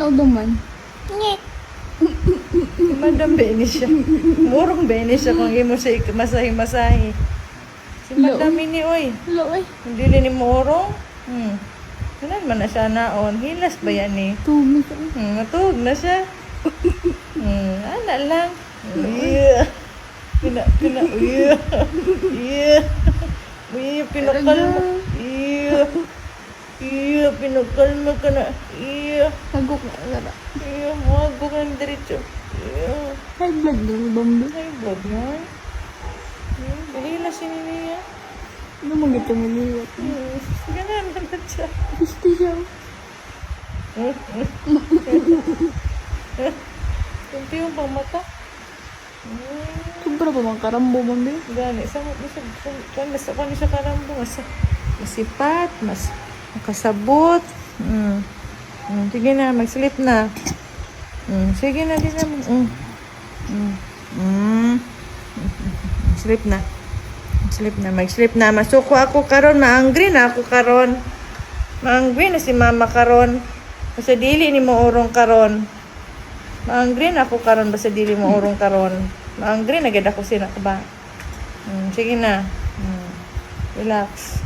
Ano naman? Si Madam Beni siya. Murong Beni siya kung imo siya masahi-masahi. Si Madam ini, oy. Hello, ay. Hindi ni murong. Kanan man na siya naon. Hilas ba yan eh? Tumi ka. Matug na siya. Ana lang. Yeah. Yeah. Yeah, pinakalma. Yeah. Yeah, pinakalma ka na. Yeah. Nagok na agad. Yeah, mago ka ng diretso. Yeah. High blood na bambi. Ay, blood yan. Bahila si Ninia. Ano mo gito niliwat? Ganun naman siya. Gusto siya. Kunti yung pang mata. Sobra ba mga karambo bambi? Gani, kung siya karambo, mas masipat, mas makasabot. Sige na, mag-sleep na. Sige na, din naman. Sleep na. Sleep na, mag-sleep na. Masuko ako karon, maangry na ako karon. Maangry na si mama karon. Basta dili ni mo urong karon. Maangry na ako karon, basta dili mo urong karon. Maangry na gid ako sina ba. Sige na. Relax.